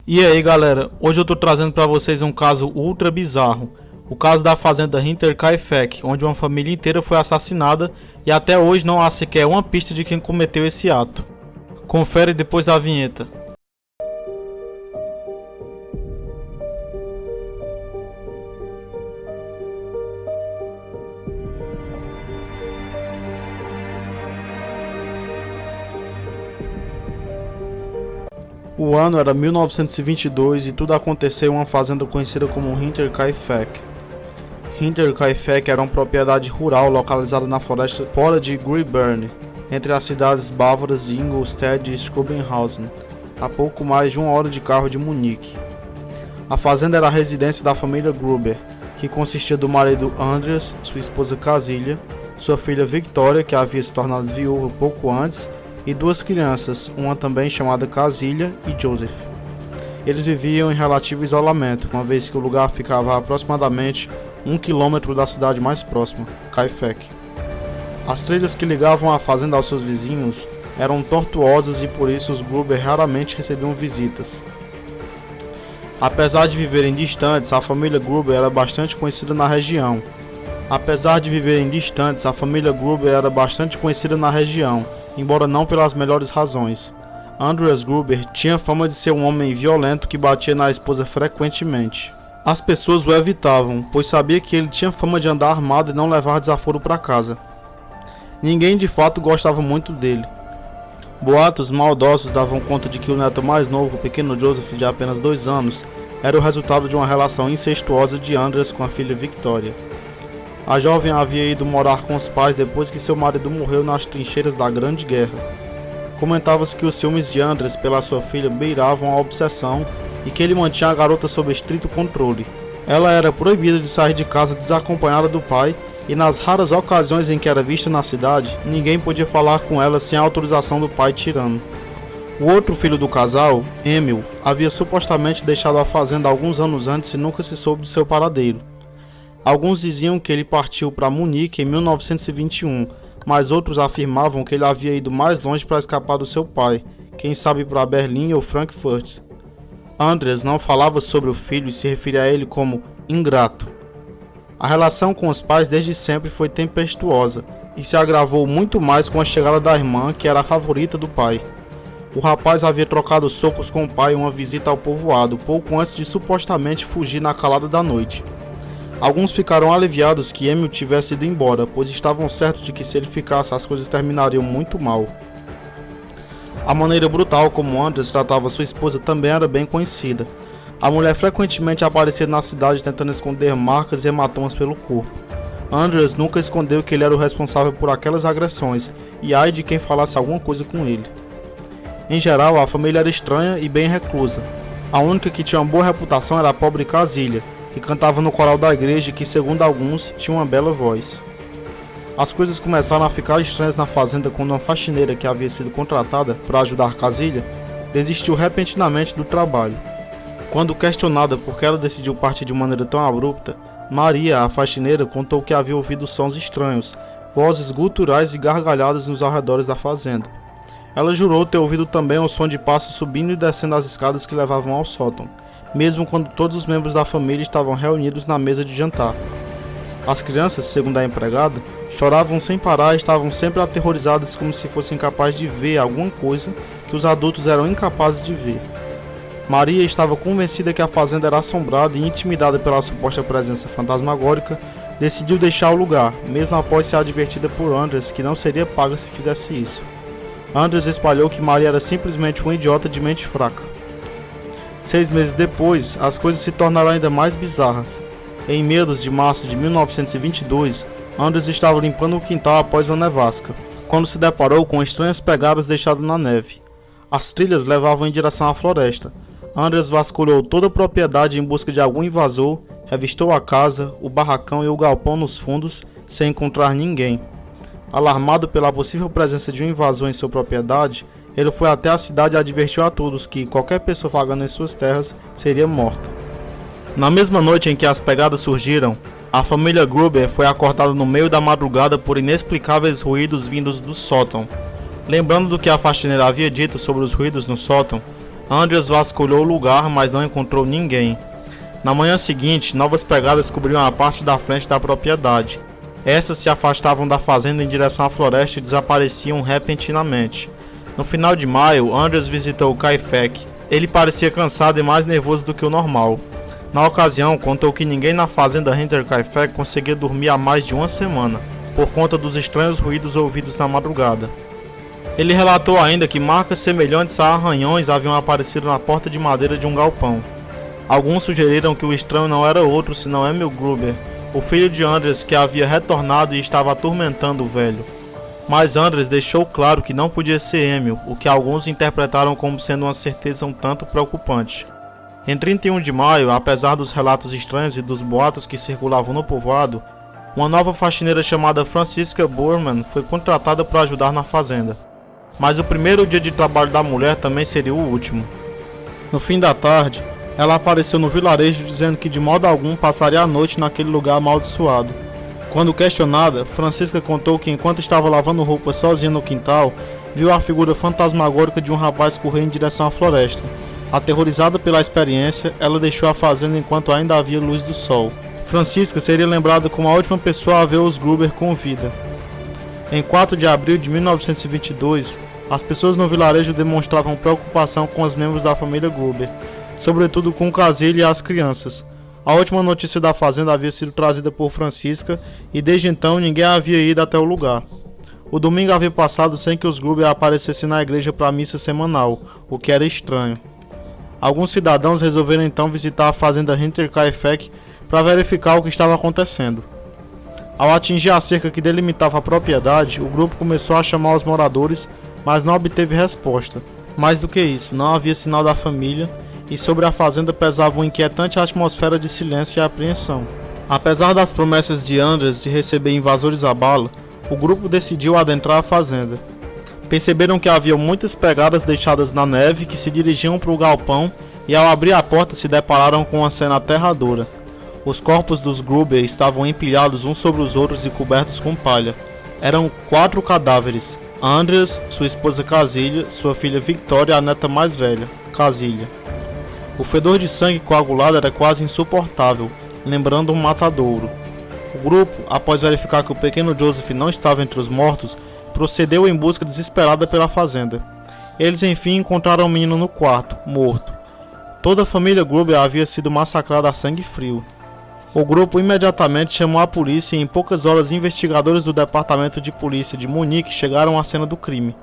E aí galera, hoje eu tô trazendo pra vocês um caso ultra bizarro. O caso da fazenda Hinterkaifeck, onde uma família inteira foi assassinada e até hoje não há sequer uma pista de quem cometeu esse ato. Confere depois da vinheta. O ano era 1922 e tudo aconteceu em uma fazenda conhecida como Hinterkaifeck. Hinterkaifeck era uma propriedade rural localizada na floresta fora de Grübern, entre as cidades bávaras de Ingolstadt e Schrobenhausen, a pouco mais de 1 hora de carro de Munique. A fazenda era a residência da família Gruber, que consistia do marido Andreas, sua esposa Casilha, sua filha Victoria, que havia se tornado viúva pouco antes, e 2 crianças, uma também chamada Casilha e Joseph. Eles viviam em relativo isolamento, uma vez que o lugar ficava a aproximadamente 1 quilômetro da cidade mais próxima, Kaifeck. As trilhas que ligavam a fazenda aos seus vizinhos eram tortuosas e por isso os Gruber raramente recebiam visitas. Apesar de viverem distantes, a família Gruber era bastante conhecida na região. Embora não pelas melhores razões. Andreas Gruber tinha fama de ser um homem violento que batia na esposa frequentemente. As pessoas o evitavam, pois sabia que ele tinha fama de andar armado e não levar desaforo para casa. Ninguém de fato gostava muito dele. Boatos maldosos davam conta de que o neto mais novo, o pequeno Joseph de apenas 2 anos, era o resultado de uma relação incestuosa de Andreas com a filha Victoria. A jovem havia ido morar com os pais depois que seu marido morreu nas trincheiras da Grande Guerra. Comentava-se que os ciúmes de Andreas pela sua filha beiravam a obsessão e que ele mantinha a garota sob estrito controle. Ela era proibida de sair de casa desacompanhada do pai e nas raras ocasiões em que era vista na cidade, ninguém podia falar com ela sem a autorização do pai tirano. O outro filho do casal, Emil, havia supostamente deixado a fazenda alguns anos antes e nunca se soube de seu paradeiro. Alguns diziam que ele partiu para Munique em 1921, mas outros afirmavam que ele havia ido mais longe para escapar do seu pai, quem sabe para Berlim ou Frankfurt. Andreas não falava sobre o filho e se referia a ele como ingrato. A relação com os pais desde sempre foi tempestuosa e se agravou muito mais com a chegada da irmã, que era a favorita do pai. O rapaz havia trocado socos com o pai em uma visita ao povoado, pouco antes de supostamente fugir na calada da noite. Alguns ficaram aliviados que Emil tivesse ido embora, pois estavam certos de que se ele ficasse as coisas terminariam muito mal. A maneira brutal como Andreas tratava sua esposa também era bem conhecida. A mulher frequentemente aparecia na cidade tentando esconder marcas e hematomas pelo corpo. Andreas nunca escondeu que ele era o responsável por aquelas agressões, e ai de quem falasse alguma coisa com ele. Em geral, a família era estranha e bem reclusa. A única que tinha uma boa reputação era a pobre Casilha, que cantava no coral da igreja e que, segundo alguns, tinha uma bela voz. As coisas começaram a ficar estranhas na fazenda quando uma faxineira que havia sido contratada para ajudar Casilha desistiu repentinamente do trabalho. Quando questionada por que ela decidiu partir de maneira tão abrupta, Maria, a faxineira, contou que havia ouvido sons estranhos, vozes guturais e gargalhadas nos arredores da fazenda. Ela jurou ter ouvido também o som de passos subindo e descendo as escadas que levavam ao sótão, mesmo quando todos os membros da família estavam reunidos na mesa de jantar. As crianças, segundo a empregada, choravam sem parar e estavam sempre aterrorizadas como se fossem capazes de ver alguma coisa que os adultos eram incapazes de ver. Maria estava convencida que a fazenda era assombrada e intimidada pela suposta presença fantasmagórica, decidiu deixar o lugar, mesmo após ser advertida por Andreas que não seria paga se fizesse isso. Andreas espalhou que Maria era simplesmente uma idiota de mente fraca. 6 meses depois, as coisas se tornaram ainda mais bizarras. Em meados de março de 1922, Andreas estava limpando o quintal após uma nevasca, quando se deparou com estranhas pegadas deixadas na neve. As trilhas levavam em direção à floresta. Andreas vasculhou toda a propriedade em busca de algum invasor, revistou a casa, o barracão e o galpão nos fundos, sem encontrar ninguém. Alarmado pela possível presença de um invasor em sua propriedade, ele foi até a cidade e advertiu a todos que qualquer pessoa vagando em suas terras seria morta. Na mesma noite em que as pegadas surgiram, a família Gruber foi acordada no meio da madrugada por inexplicáveis ruídos vindos do sótão. Lembrando do que a faxineira havia dito sobre os ruídos no sótão, Andreas vasculhou o lugar, mas não encontrou ninguém. Na manhã seguinte, novas pegadas cobriam a parte da frente da propriedade. Essas se afastavam da fazenda em direção à floresta e desapareciam repentinamente. No final de maio, Andreas visitou Kaifek. Ele parecia cansado e mais nervoso do que o normal. Na ocasião, contou que ninguém na fazenda Hinterkaifeck conseguia dormir há mais de uma semana, por conta dos estranhos ruídos ouvidos na madrugada. Ele relatou ainda que marcas semelhantes a arranhões haviam aparecido na porta de madeira de um galpão. Alguns sugeriram que o estranho não era outro senão Emil Gruber, o filho de Andreas, que havia retornado e estava atormentando o velho. Mas Andreas deixou claro que não podia ser Emil, o que alguns interpretaram como sendo uma certeza um tanto preocupante. Em 31 de maio, apesar dos relatos estranhos e dos boatos que circulavam no povoado, uma nova faxineira chamada Franziska Bormann foi contratada para ajudar na fazenda. Mas o primeiro dia de trabalho da mulher também seria o último. No fim da tarde, ela apareceu no vilarejo dizendo que de modo algum passaria a noite naquele lugar amaldiçoado. Quando questionada, Franziska contou que enquanto estava lavando roupa sozinha no quintal, viu a figura fantasmagórica de um rapaz correr em direção à floresta. Aterrorizada pela experiência, ela deixou a fazenda enquanto ainda havia luz do sol. Franziska seria lembrada como a última pessoa a ver os Gruber com vida. Em 4 de abril de 1922, as pessoas no vilarejo demonstravam preocupação com os membros da família Gruber, sobretudo com Casilha e as crianças. A última notícia da fazenda havia sido trazida por Franziska e desde então ninguém havia ido até o lugar. O domingo havia passado sem que os Gruber aparecessem na igreja para a missa semanal, o que era estranho. Alguns cidadãos resolveram então visitar a fazenda Hinterkaifeck para verificar o que estava acontecendo. Ao atingir a cerca que delimitava a propriedade, o grupo começou a chamar os moradores, mas não obteve resposta. Mais do que isso, não havia sinal da família e sobre a fazenda pesava uma inquietante atmosfera de silêncio e apreensão. Apesar das promessas de Andreas de receber invasores à bala, o grupo decidiu adentrar a fazenda. Perceberam que havia muitas pegadas deixadas na neve que se dirigiam para o galpão e ao abrir a porta se depararam com uma cena aterradora. Os corpos dos Gruber estavam empilhados uns sobre os outros e cobertos com palha. Eram 4 cadáveres: Andreas, sua esposa Casilha, sua filha Victoria e a neta mais velha, Casilha. O fedor de sangue coagulado era quase insuportável, lembrando um matadouro. O grupo, após verificar que o pequeno Joseph não estava entre os mortos, procedeu em busca desesperada pela fazenda. Eles enfim encontraram o menino no quarto, morto. Toda a família Gruber havia sido massacrada a sangue frio. O grupo imediatamente chamou a polícia e em poucas horas investigadores do departamento de polícia de Munique chegaram à cena do crime.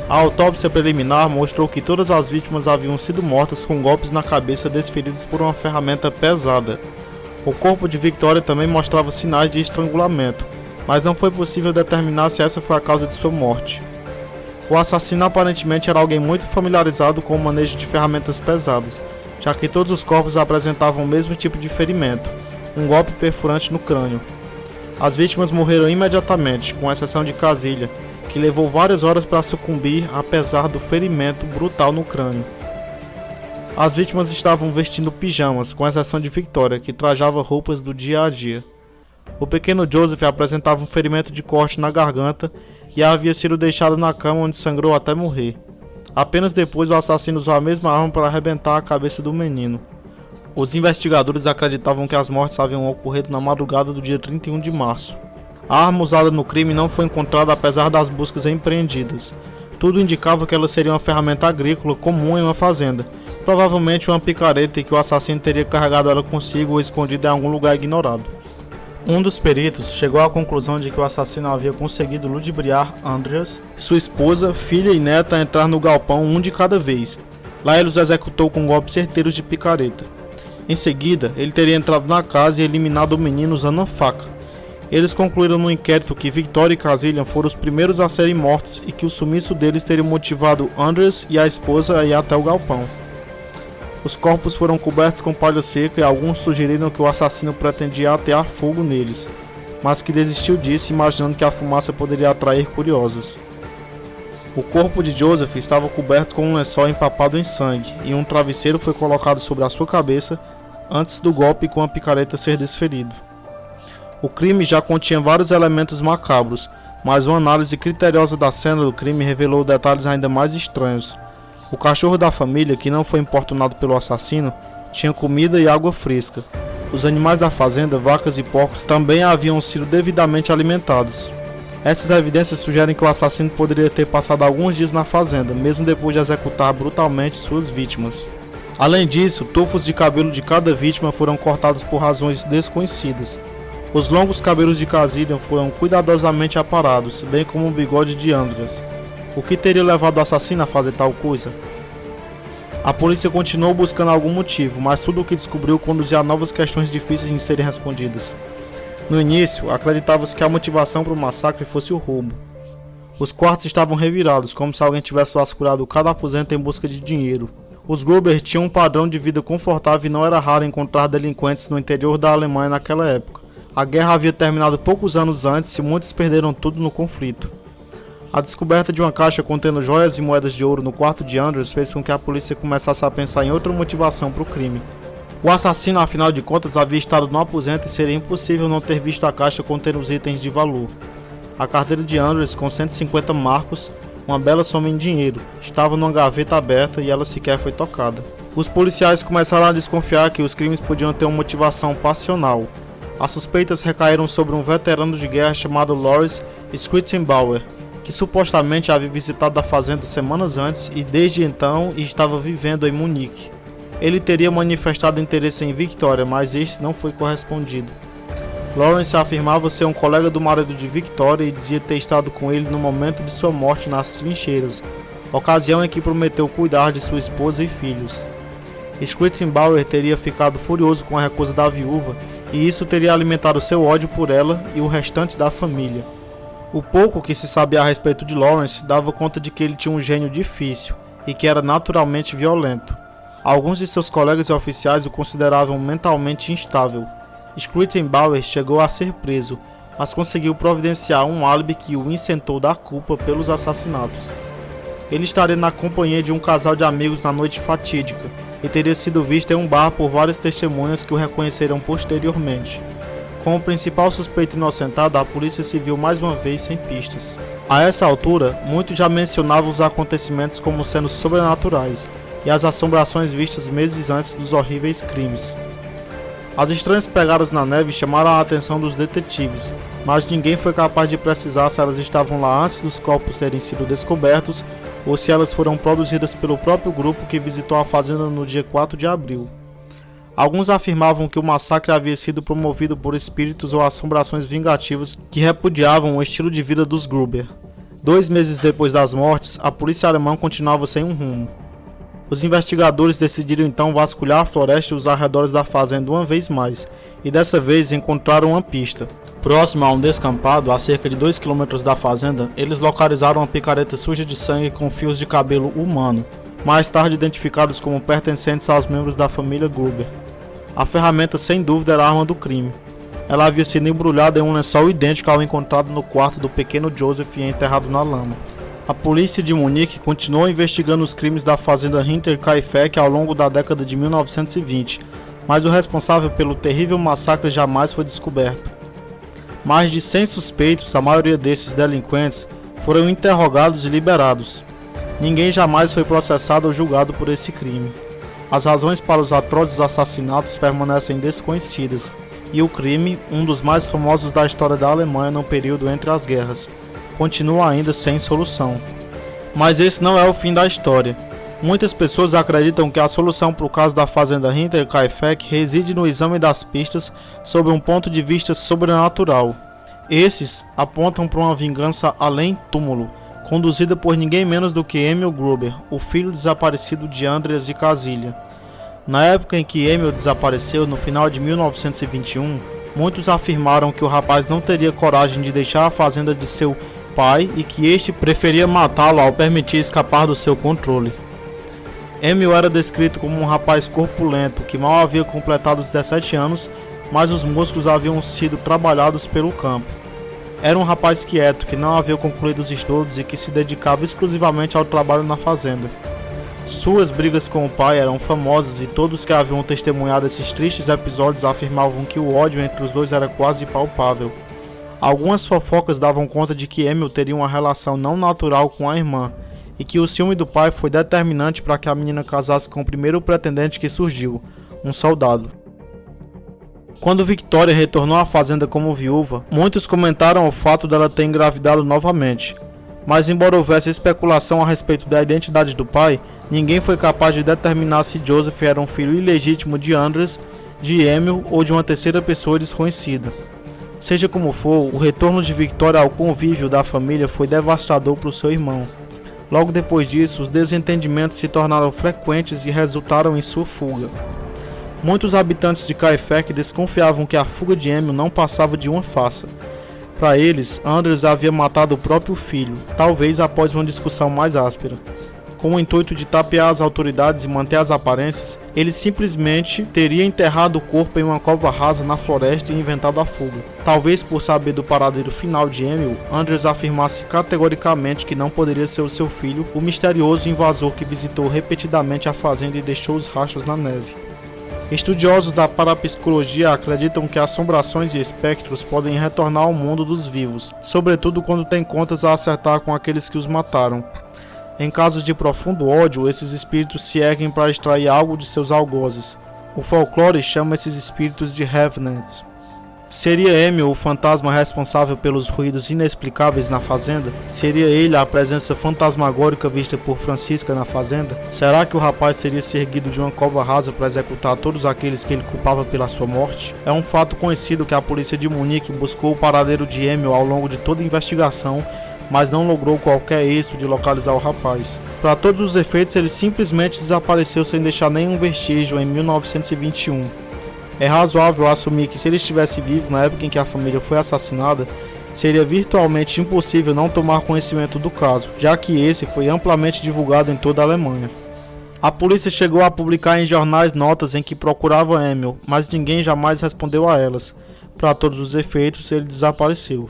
A autópsia preliminar mostrou que todas as vítimas haviam sido mortas com golpes na cabeça desferidos por uma ferramenta pesada. O corpo de Victoria também mostrava sinais de estrangulamento, mas não foi possível determinar se essa foi a causa de sua morte. O assassino aparentemente era alguém muito familiarizado com o manejo de ferramentas pesadas, já que todos os corpos apresentavam o mesmo tipo de ferimento, um golpe perfurante no crânio. As vítimas morreram imediatamente, com exceção de Casilha, que levou várias horas para sucumbir apesar do ferimento brutal no crânio. As vítimas estavam vestindo pijamas, com exceção de Victoria, que trajava roupas do dia a dia. O pequeno Joseph apresentava um ferimento de corte na garganta e havia sido deixado na cama onde sangrou até morrer. Apenas depois o assassino usou a mesma arma para arrebentar a cabeça do menino. Os investigadores acreditavam que as mortes haviam ocorrido na madrugada do dia 31 de março. A arma usada no crime não foi encontrada apesar das buscas empreendidas. Tudo indicava que ela seria uma ferramenta agrícola comum em uma fazenda, provavelmente uma picareta e que o assassino teria carregado ela consigo ou escondido em algum lugar ignorado. Um dos peritos chegou à conclusão de que o assassino havia conseguido ludibriar Andreas, sua esposa, filha e neta a entrar no galpão um de cada vez. Lá ele os executou com golpes certeiros de picareta. Em seguida, ele teria entrado na casa e eliminado o menino usando uma faca. Eles concluíram no inquérito que Victoria e Casilha foram os primeiros a serem mortos e que o sumiço deles teria motivado Andreas e a esposa a ir até o galpão. Os corpos foram cobertos com palha seca e alguns sugeriram que o assassino pretendia atear fogo neles, mas que desistiu disso imaginando que a fumaça poderia atrair curiosos. O corpo de Joseph estava coberto com um lençol empapado em sangue e um travesseiro foi colocado sobre a sua cabeça antes do golpe com a picareta ser desferido. O crime já continha vários elementos macabros, mas uma análise criteriosa da cena do crime revelou detalhes ainda mais estranhos. O cachorro da família, que não foi importunado pelo assassino, tinha comida e água fresca. Os animais da fazenda, vacas e porcos, também haviam sido devidamente alimentados. Essas evidências sugerem que o assassino poderia ter passado alguns dias na fazenda, mesmo depois de executar brutalmente suas vítimas. Além disso, tufos de cabelo de cada vítima foram cortados por razões desconhecidas. Os longos cabelos de Kazilian foram cuidadosamente aparados, bem como o bigode de Andreas. O que teria levado o assassino a fazer tal coisa? A polícia continuou buscando algum motivo, mas tudo o que descobriu conduzia a novas questões difíceis de serem respondidas. No início, acreditava-se que a motivação para o massacre fosse o roubo. Os quartos estavam revirados, como se alguém tivesse vasculhado cada aposento em busca de dinheiro. Os Gruber tinham um padrão de vida confortável e não era raro encontrar delinquentes no interior da Alemanha naquela época. A guerra havia terminado poucos anos antes e muitos perderam tudo no conflito. A descoberta de uma caixa contendo joias e moedas de ouro no quarto de Andreas fez com que a polícia começasse a pensar em outra motivação para o crime. O assassino, afinal de contas, havia estado no aposento e seria impossível não ter visto a caixa contendo os itens de valor. A carteira de Andreas, com 150 marcos, uma bela soma em dinheiro, estava numa gaveta aberta e ela sequer foi tocada. Os policiais começaram a desconfiar que os crimes podiam ter uma motivação passional. As suspeitas recaíram sobre um veterano de guerra chamado Loris Schrittenbauer, que supostamente havia visitado a fazenda semanas antes e desde então estava vivendo em Munique. Ele teria manifestado interesse em Victoria, mas este não foi correspondido. Lawrence afirmava ser um colega do marido de Victoria e dizia ter estado com ele no momento de sua morte nas trincheiras, ocasião em que prometeu cuidar de sua esposa e filhos. Schrittenbauer teria ficado furioso com a recusa da viúva e isso teria alimentado seu ódio por ela e o restante da família. O pouco que se sabia a respeito de Lawrence dava conta de que ele tinha um gênio difícil e que era naturalmente violento. Alguns de seus colegas e oficiais o consideravam mentalmente instável. Schrittenbauer chegou a ser preso, mas conseguiu providenciar um álibi que o isentou da culpa pelos assassinatos. Ele estaria na companhia de um casal de amigos na noite fatídica e teria sido visto em um bar por várias testemunhas que o reconheceram posteriormente. Com o principal suspeito inocentado, a polícia se viu mais uma vez sem pistas. A essa altura, muitos já mencionavam os acontecimentos como sendo sobrenaturais e as assombrações vistas meses antes dos horríveis crimes. As estranhas pegadas na neve chamaram a atenção dos detetives, mas ninguém foi capaz de precisar se elas estavam lá antes dos corpos terem sido descobertos ou se elas foram produzidas pelo próprio grupo que visitou a fazenda no dia 4 de abril. Alguns afirmavam que o massacre havia sido promovido por espíritos ou assombrações vingativas que repudiavam o estilo de vida dos Gruber. 2 meses depois das mortes, a polícia alemã continuava sem um rumo. Os investigadores decidiram então vasculhar a floresta e os arredores da fazenda uma vez mais, e dessa vez encontraram uma pista. Próximo a um descampado, a cerca de 2 km da fazenda, eles localizaram uma picareta suja de sangue com fios de cabelo humano, mais tarde identificados como pertencentes aos membros da família Gruber. A ferramenta sem dúvida era a arma do crime. Ela havia sido embrulhada em um lençol idêntico ao encontrado no quarto do pequeno Joseph e enterrado na lama. A polícia de Munique continuou investigando os crimes da fazenda Hinterkaifeck ao longo da década de 1920, mas o responsável pelo terrível massacre jamais foi descoberto. Mais de 100 suspeitos, a maioria desses delinquentes, foram interrogados e liberados. Ninguém jamais foi processado ou julgado por esse crime. As razões para os atrozes assassinatos permanecem desconhecidas, e o crime, um dos mais famosos da história da Alemanha no período entre as guerras, continua ainda sem solução. Mas esse não é o fim da história. Muitas pessoas acreditam que a solução para o caso da fazenda Hinterkaifeck reside no exame das pistas sob um ponto de vista sobrenatural. Esses apontam para uma vingança além túmulo, conduzida por ninguém menos do que Emil Gruber, o filho desaparecido de Andreas de Kazilian. Na época em que Emil desapareceu, no final de 1921, muitos afirmaram que o rapaz não teria coragem de deixar a fazenda de seu pai e que este preferia matá-lo ao permitir escapar do seu controle. Emil era descrito como um rapaz corpulento que mal havia completado os 17 anos, mas os músculos haviam sido trabalhados pelo campo. Era um rapaz quieto, que não havia concluído os estudos e que se dedicava exclusivamente ao trabalho na fazenda. Suas brigas com o pai eram famosas e todos que haviam testemunhado esses tristes episódios afirmavam que o ódio entre os dois era quase palpável. Algumas fofocas davam conta de que Emil teria uma relação não natural com a irmã e que o ciúme do pai foi determinante para que a menina casasse com o primeiro pretendente que surgiu, um soldado. Quando Victoria retornou à fazenda como viúva, muitos comentaram o fato dela ter engravidado novamente, mas embora houvesse especulação a respeito da identidade do pai, ninguém foi capaz de determinar se Joseph era um filho ilegítimo de Andreas, de Emil ou de uma terceira pessoa desconhecida. Seja como for, o retorno de Victoria ao convívio da família foi devastador para o seu irmão. Logo depois disso, os desentendimentos se tornaram frequentes e resultaram em sua fuga. Muitos habitantes de Kaifek desconfiavam que a fuga de Emil não passava de uma farsa. Para eles, Andreas havia matado o próprio filho, talvez após uma discussão mais áspera. Com o intuito de tapear as autoridades e manter as aparências, ele simplesmente teria enterrado o corpo em uma cova rasa na floresta e inventado a fuga. Talvez por saber do paradeiro final de Emil, Andreas afirmasse categoricamente que não poderia ser o seu filho, o misterioso invasor que visitou repetidamente a fazenda e deixou os rastros na neve. Estudiosos da parapsicologia acreditam que assombrações e espectros podem retornar ao mundo dos vivos, sobretudo quando têm contas a acertar com aqueles que os mataram. Em casos de profundo ódio, esses espíritos se erguem para extrair algo de seus algozes. O folclore chama esses espíritos de Revenants. Seria Emil o fantasma responsável pelos ruídos inexplicáveis na fazenda? Seria ele a presença fantasmagórica vista por Francisca na fazenda? Será que o rapaz teria se erguido de uma cova rasa para executar todos aqueles que ele culpava pela sua morte? É um fato conhecido que a polícia de Munique buscou o paradeiro de Emil ao longo de toda a investigação, mas não logrou qualquer êxito de localizar o rapaz. Para todos os efeitos, ele simplesmente desapareceu sem deixar nenhum vestígio em 1921. É razoável assumir que se ele estivesse vivo na época em que a família foi assassinada, seria virtualmente impossível não tomar conhecimento do caso, já que esse foi amplamente divulgado em toda a Alemanha. A polícia chegou a publicar em jornais notas em que procurava Emil, mas ninguém jamais respondeu a elas. Para todos os efeitos, ele desapareceu.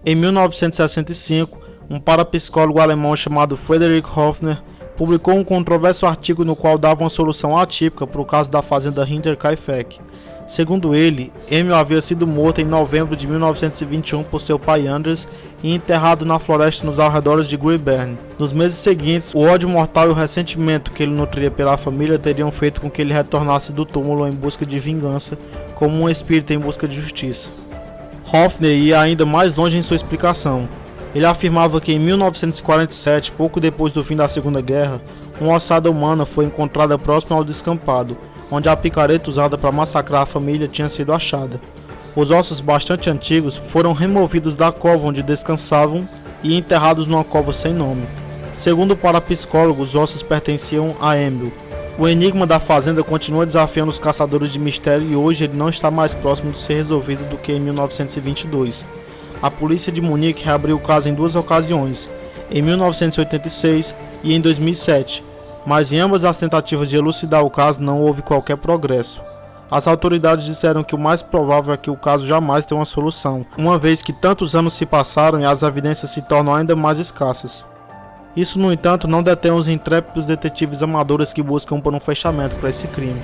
Em 1965, um parapsicólogo alemão chamado Friedrich Höfner publicou um controverso artigo no qual dava uma solução atípica para o caso da fazenda Hinterkaifeck. Segundo ele, Emil havia sido morto em novembro de 1921 por seu pai Andreas e enterrado na floresta nos arredores de Grübern. Nos meses seguintes, o ódio mortal e o ressentimento que ele nutria pela família teriam feito com que ele retornasse do túmulo em busca de vingança, como um espírito em busca de justiça. Höfner ia ainda mais longe em sua explicação. Ele afirmava que em 1947, pouco depois do fim da Segunda Guerra, uma ossada humana foi encontrada próximo ao descampado, onde a picareta usada para massacrar a família tinha sido achada. Os ossos bastante antigos foram removidos da cova onde descansavam e enterrados numa cova sem nome. Segundo o parapsicólogo, os ossos pertenciam a Emil. O enigma da fazenda continua desafiando os caçadores de mistério e hoje ele não está mais próximo de ser resolvido do que em 1922. A polícia de Munique reabriu o caso em duas ocasiões, em 1986 e em 2007, mas em ambas as tentativas de elucidar o caso não houve qualquer progresso. As autoridades disseram que o mais provável é que o caso jamais tenha uma solução, uma vez que tantos anos se passaram e as evidências se tornam ainda mais escassas. Isso, no entanto, não detém os intrépidos detetives amadores que buscam por um fechamento para esse crime.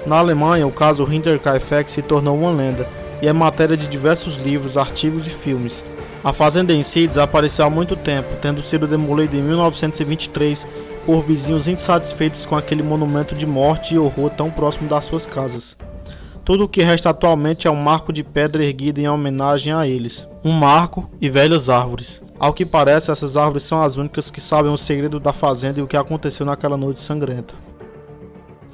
Na Alemanha, o caso Hinterkaifeck se tornou uma lenda, e é matéria de diversos livros, artigos e filmes. A fazenda em si desapareceu há muito tempo, tendo sido demolida em 1923 por vizinhos insatisfeitos com aquele monumento de morte e horror tão próximo das suas casas. Tudo o que resta atualmente é um marco de pedra erguido em homenagem a eles. Um marco e velhas árvores. Ao que parece, essas árvores são as únicas que sabem o segredo da fazenda e o que aconteceu naquela noite sangrenta.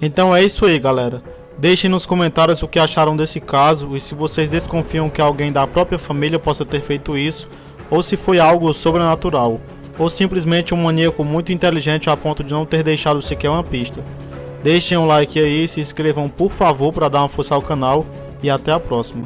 Então é isso aí, galera. Deixem nos comentários o que acharam desse caso e se vocês desconfiam que alguém da própria família possa ter feito isso, ou se foi algo sobrenatural, ou simplesmente um maníaco muito inteligente a ponto de não ter deixado sequer uma pista. Deixem um like aí, se inscrevam por favor para dar uma força ao canal e até a próxima.